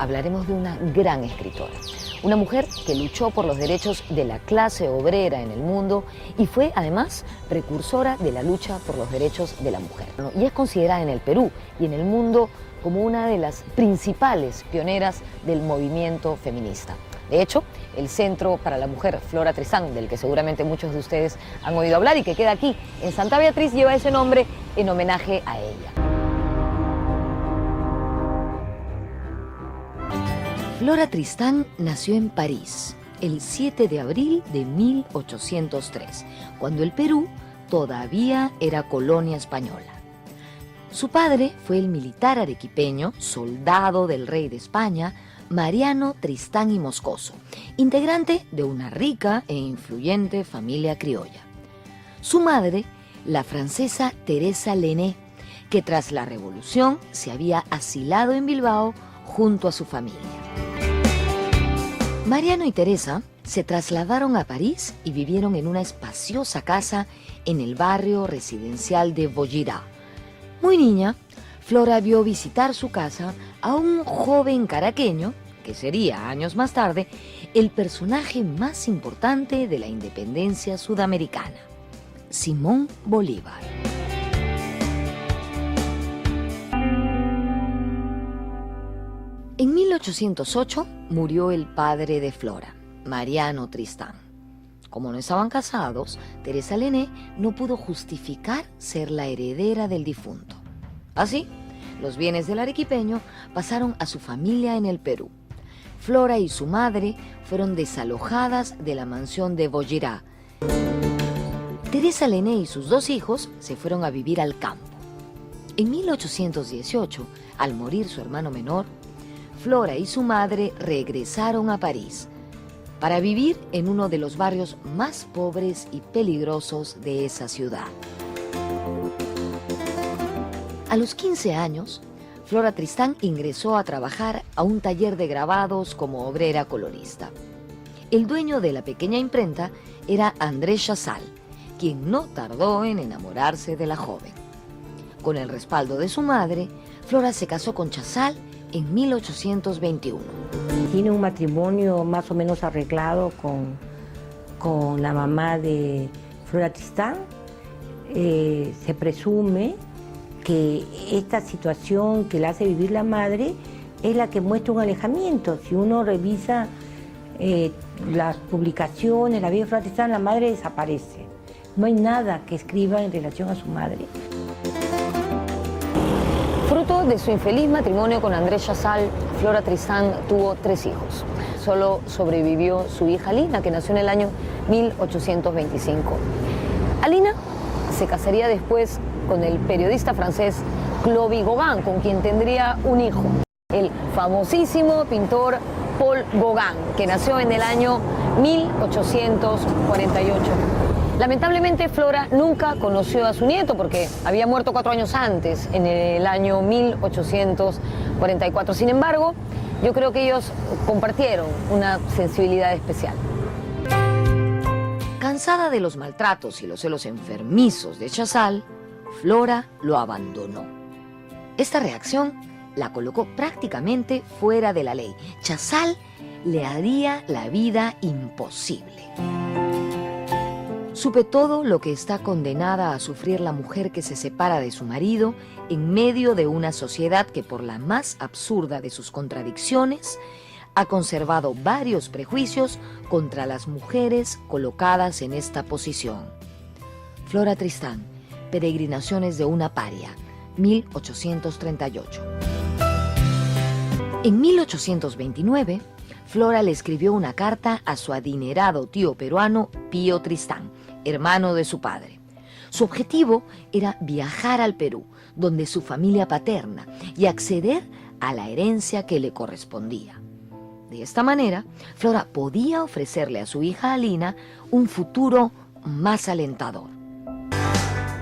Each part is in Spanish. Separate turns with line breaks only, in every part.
hablaremos de una gran escritora, una mujer que luchó por los derechos de la clase obrera en el mundo y fue además precursora de la lucha por los derechos de la mujer. Y es considerada en el Perú y en el mundo como una de las principales pioneras del movimiento feminista. De hecho, el Centro para la Mujer Flora Tristán, del que seguramente muchos de ustedes han oído hablar y que queda aquí en Santa Beatriz, lleva ese nombre en homenaje a ella. Flora Tristán nació en París el 7 de abril de 1803, cuando el Perú todavía era colonia española. Su padre fue el militar arequipeño, soldado del rey de España, Mariano Tristán y Moscoso, integrante de una rica e influyente familia criolla. Su madre, la francesa Teresa Lené, que tras la revolución se había asilado en Bilbao junto a su familia. Mariano y Teresa se trasladaron a París y vivieron en una espaciosa casa en el barrio residencial de Vaugirard. Muy niña, Flora vio visitar su casa a un joven caraqueño, que sería años más tarde el personaje más importante de la independencia sudamericana, Simón Bolívar. En 1808 murió el padre de Flora, Mariano Tristán. Como no estaban casados, Teresa Lené no pudo justificar ser la heredera del difunto. Así, los bienes del arequipeño pasaron a su familia en el Perú. Flora y su madre fueron desalojadas de la mansión de Vaugirard. Teresa Lené y sus dos hijos se fueron a vivir al campo. En 1818, al morir su hermano menor, Flora y su madre regresaron a París para vivir en uno de los barrios más pobres y peligrosos de esa ciudad. A los 15 años, Flora Tristán ingresó a trabajar a un taller de grabados como obrera colorista. El dueño de la pequeña imprenta era Andrés Chazal, quien no tardó en enamorarse de la joven. Con el respaldo de su madre, Flora se casó con Chazal en 1821.
Tiene un matrimonio más o menos arreglado con la mamá de Flora Tristán. Se presume que esta situación que le hace vivir la madre es la que muestra un alejamiento. Si uno revisa las publicaciones, la vida de Flora Tristán, la madre desaparece. No hay nada que escriba en relación a su madre.
Fruto de su infeliz matrimonio con Andrés Chazal, Flora Tristán tuvo 3 hijos. Solo sobrevivió su hija Alina, que nació en el año 1825. Alina se casaría después con el periodista francés Clovis Gauguin, con quien tendría un hijo, el famosísimo pintor Paul Gauguin, que nació en el año 1848. Lamentablemente, Flora nunca conoció a su nieto porque había muerto 4 años antes, en el año 1844. Sin embargo, yo creo que ellos compartieron una sensibilidad especial. Cansada de los maltratos y los celos enfermizos de Chazal, Flora lo abandonó. Esta reacción la colocó prácticamente fuera de la ley. Chazal le haría la vida imposible. Supe todo lo que está condenada a sufrir la mujer que se separa de su marido en medio de una sociedad que, por la más absurda de sus contradicciones, ha conservado varios prejuicios contra las mujeres colocadas en esta posición. Flora Tristán, Peregrinaciones de una paria, 1838. En 1829, Flora le escribió una carta a su adinerado tío peruano Pío Tristán, hermano de su padre. Su objetivo era viajar al Perú, donde su familia paterna, y acceder a la herencia que le correspondía. De esta manera, Flora podía ofrecerle a su hija Alina un futuro más alentador.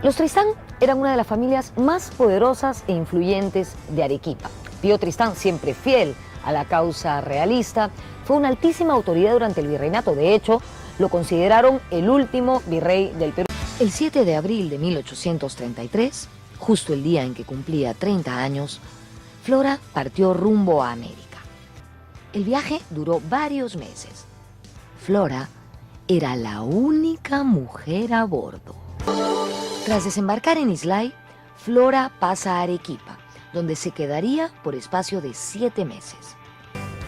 Los Tristán eran una de las familias más poderosas e influyentes de Arequipa. Pío Tristán, siempre fiel a la causa realista, fue una altísima autoridad durante el virreinato. De hecho, lo consideraron el último virrey del Perú. El 7 de abril de 1833, justo el día en que cumplía 30 años, Flora partió rumbo a América. El viaje duró varios meses. Flora era la única mujer a bordo. Tras desembarcar en Islay, Flora pasa a Arequipa, donde se quedaría por espacio de 7 meses.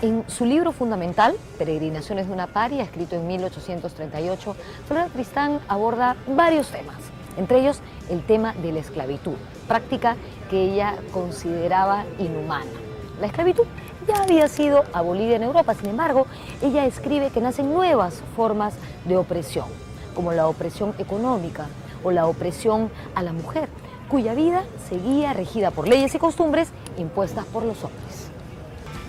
En su libro fundamental, Peregrinaciones de una paria, escrito en 1838, Flora Tristán aborda varios temas, entre ellos el tema de la esclavitud, práctica que ella consideraba inhumana. La esclavitud ya había sido abolida en Europa, sin embargo, ella escribe que nacen nuevas formas de opresión, como la opresión económica o la opresión a la mujer, cuya vida seguía regida por leyes y costumbres impuestas por los hombres.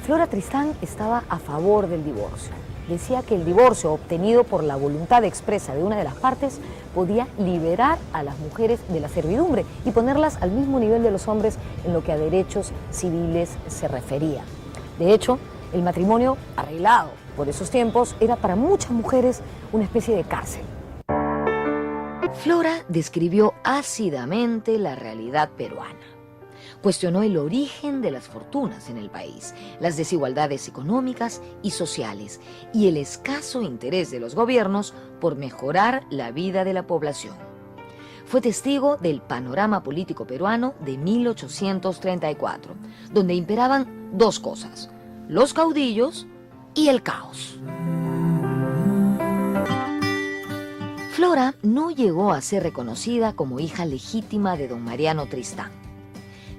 Flora Tristán estaba a favor del divorcio. Decía que el divorcio obtenido por la voluntad expresa de una de las partes podía liberar a las mujeres de la servidumbre y ponerlas al mismo nivel de los hombres en lo que a derechos civiles se refería. De hecho, el matrimonio arreglado por esos tiempos era para muchas mujeres una especie de cárcel. Flora describió ácidamente la realidad peruana. Cuestionó el origen de las fortunas en el país, las desigualdades económicas y sociales y el escaso interés de los gobiernos por mejorar la vida de la población. Fue testigo del panorama político peruano de 1834, donde imperaban dos cosas: los caudillos y el caos. Flora no llegó a ser reconocida como hija legítima de don Mariano Tristán.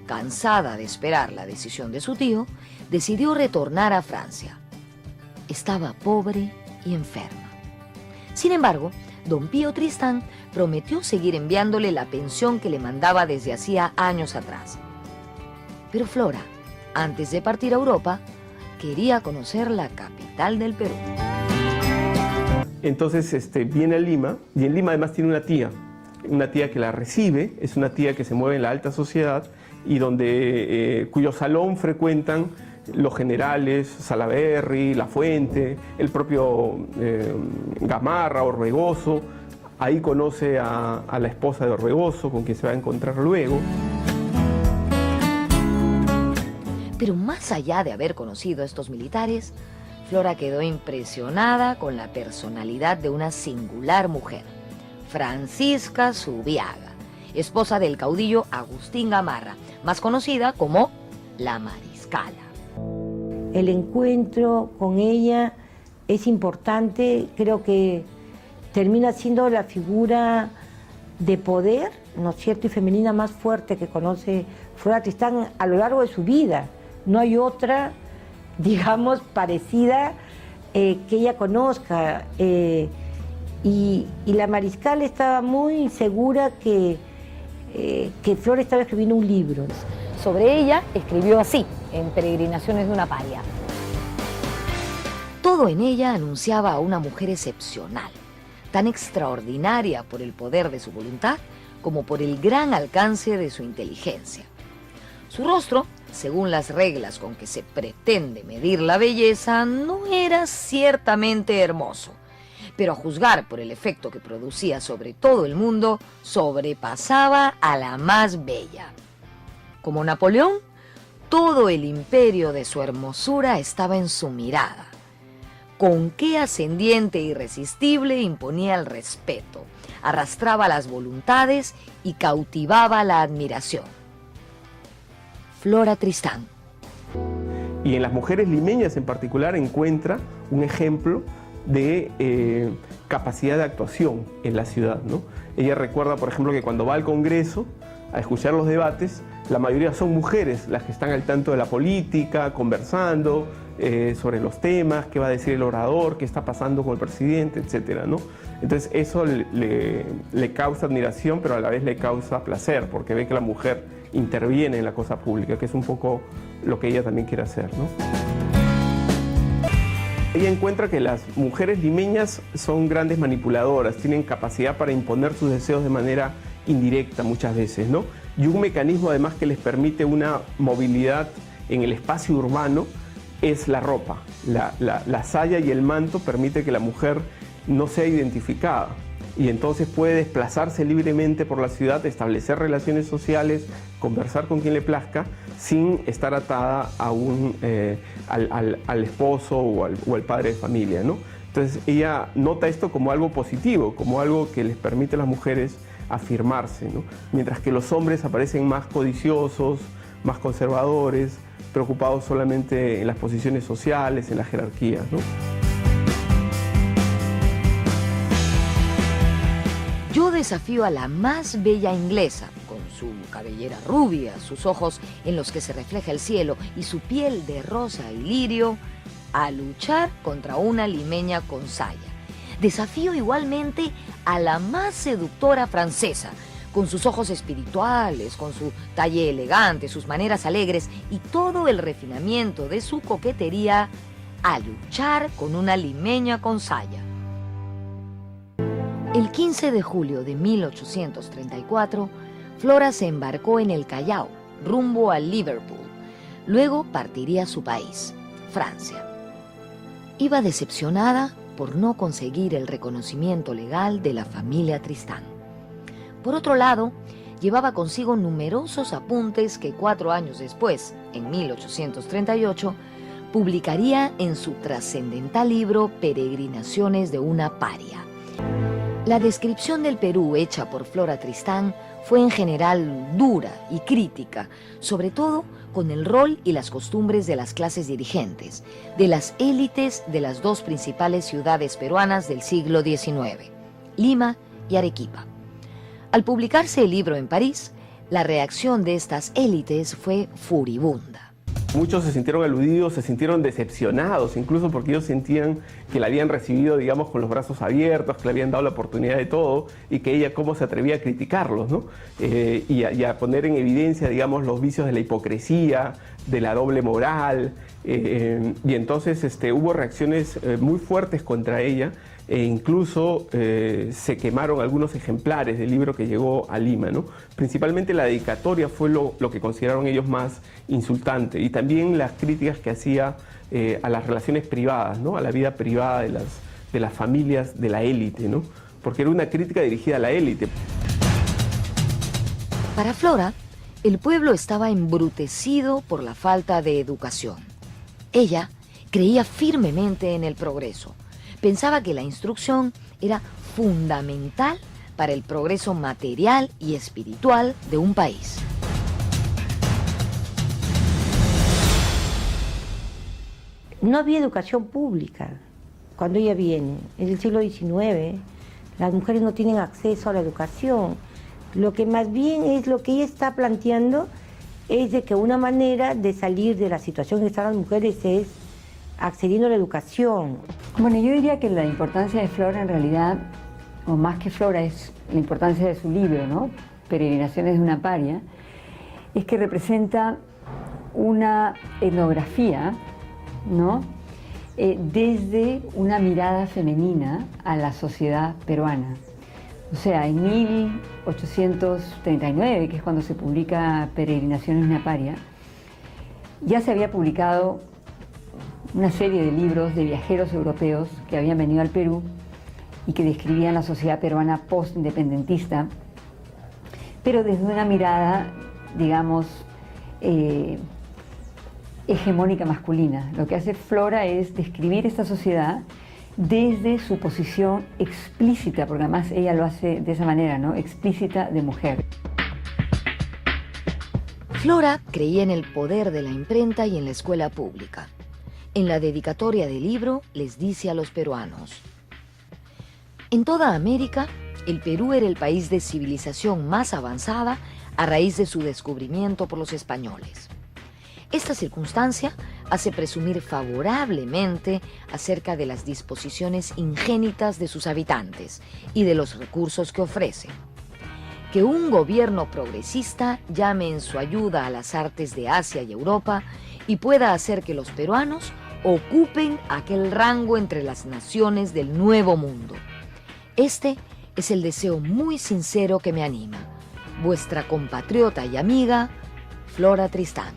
Cansada de esperar la decisión de su tío, decidió retornar a Francia. Estaba pobre y enferma. Sin embargo, don Pío Tristán prometió seguir enviándole la pensión que le mandaba desde hacía años atrás. Pero Flora, antes de partir a Europa, quería conocer la capital del Perú.
Entonces viene a Lima, y en Lima además tiene una tía que la recibe, es una tía que se mueve en la alta sociedad y cuyo salón frecuentan los generales, Salaverry, Lafuente, el propio Gamarra, Orbegoso. Ahí conoce a la esposa de Orbegoso, con quien se va a encontrar luego.
Pero más allá de haber conocido a estos militares, Flora quedó impresionada con la personalidad de una singular mujer, Francisca Zubiaga, esposa del caudillo Agustín Gamarra, más conocida como la Mariscala.
El encuentro con ella es importante, creo que termina siendo la figura de poder, ¿no es cierto?, y femenina más fuerte que conoce Flora Tristán a lo largo de su vida. No hay otra, digamos, parecida que ella conozca. Y la Mariscal estaba muy segura que Flora estaba escribiendo un libro.
Sobre ella escribió así, en Peregrinaciones de una paria. Todo en ella anunciaba a una mujer excepcional, tan extraordinaria por el poder de su voluntad como por el gran alcance de su inteligencia. Su rostro, según las reglas con que se pretende medir la belleza, no era ciertamente hermoso, pero a juzgar por el efecto que producía sobre todo el mundo, sobrepasaba a la más bella. Como Napoleón, todo el imperio de su hermosura estaba en su mirada. Con qué ascendiente irresistible imponía el respeto, arrastraba las voluntades y cautivaba la admiración. Flora Tristán.
Y en las mujeres limeñas en particular encuentra un ejemplo de capacidad de actuación en la ciudad, ¿no? Ella recuerda, por ejemplo, que cuando va al Congreso a escuchar los debates, la mayoría son mujeres las que están al tanto de la política, conversando sobre los temas, qué va a decir el orador, qué está pasando con el presidente, etcétera, ¿no? Entonces eso le causa admiración, pero a la vez le causa placer, porque ve que la mujer interviene en la cosa pública, que es un poco lo que ella también quiere hacer, ¿no? Ella encuentra que las mujeres limeñas son grandes manipuladoras, tienen capacidad para imponer sus deseos de manera indirecta muchas veces, ¿no? Y un mecanismo además que les permite una movilidad en el espacio urbano es la ropa. La saya y el manto permite que la mujer no sea identificada y entonces puede desplazarse libremente por la ciudad, establecer relaciones sociales, conversar con quien le plazca, sin estar atada a al esposo o al padre de familia, ¿no? Entonces ella nota esto como algo positivo, como algo que les permite a las mujeres afirmarse, ¿no? Mientras que los hombres aparecen más codiciosos, más conservadores, preocupados solamente en las posiciones sociales, en las jerarquías, ¿no?
Yo desafío a la más bella inglesa, con su cabellera rubia, sus ojos en los que se refleja el cielo y su piel de rosa y lirio, a luchar contra una limeña con saya. Desafío igualmente a la más seductora francesa, con sus ojos espirituales, con su talle elegante, sus maneras alegres y todo el refinamiento de su coquetería, a luchar con una limeña con saya. El 15 de julio de 1834, Flora se embarcó en el Callao, rumbo a Liverpool. Luego partiría a su país, Francia. Iba decepcionada por no conseguir el reconocimiento legal de la familia Tristán. Por otro lado, llevaba consigo numerosos apuntes que 4 años después, en 1838, publicaría en su trascendental libro Peregrinaciones de una paria. La descripción del Perú hecha por Flora Tristán fue en general dura y crítica, sobre todo con el rol y las costumbres de las clases dirigentes, de las élites de las 2 principales ciudades peruanas del siglo XIX, Lima y Arequipa. Al publicarse el libro en París, la reacción de estas élites fue furibunda.
Muchos se sintieron aludidos, se sintieron decepcionados, incluso porque ellos sentían que la habían recibido, digamos, con los brazos abiertos, que le habían dado la oportunidad de todo y que ella cómo se atrevía a criticarlos, ¿no? Y a poner en evidencia, digamos, los vicios de la hipocresía, de la doble moral. Y entonces hubo reacciones muy fuertes contra ella e incluso se quemaron algunos ejemplares del libro que llegó a Lima, ¿no? Principalmente la dedicatoria fue lo que consideraron ellos más insultante y también las críticas que hacía a las relaciones privadas, ¿no? A la vida privada de las familias de la élite, ¿no? Porque era una crítica dirigida a la élite.
Para Flora, el pueblo estaba embrutecido por la falta de educación. Ella creía firmemente en el progreso. Pensaba que la instrucción era fundamental para el progreso material y espiritual de un país.
No había educación pública cuando ella viene. En el siglo XIX, las mujeres no tienen acceso a la educación. Lo que más bien es lo que ella está planteando es de que una manera de salir de la situación en que están las mujeres es accediendo a la educación.
Bueno, yo diría que la importancia de Flora en realidad, o más que Flora, es la importancia de su libro, ¿no? Peregrinaciones de una paria, es que representa una etnografía, ¿no? Desde una mirada femenina a la sociedad peruana. O sea, en 1839, que es cuando se publica Peregrinaciones de una paria, ya se había publicado una serie de libros de viajeros europeos que habían venido al Perú y que describían la sociedad peruana post-independentista, pero desde una mirada, digamos, hegemónica masculina. Lo que hace Flora es describir esta sociedad desde su posición explícita, porque además ella lo hace de esa manera, ¿no? Explícita de mujer.
Flora creía en el poder de la imprenta y en la escuela pública. En la dedicatoria del libro les dice a los peruanos: en toda América, el Perú era el país de civilización más avanzada a raíz de su descubrimiento por los españoles. Esta circunstancia hace presumir favorablemente acerca de las disposiciones ingénitas de sus habitantes y de los recursos que ofrece. Que un gobierno progresista llame en su ayuda a las artes de Asia y Europa y pueda hacer que los peruanos ocupen aquel rango entre las naciones del Nuevo Mundo. Este es el deseo muy sincero que me anima. Vuestra compatriota y amiga, Flora Tristán.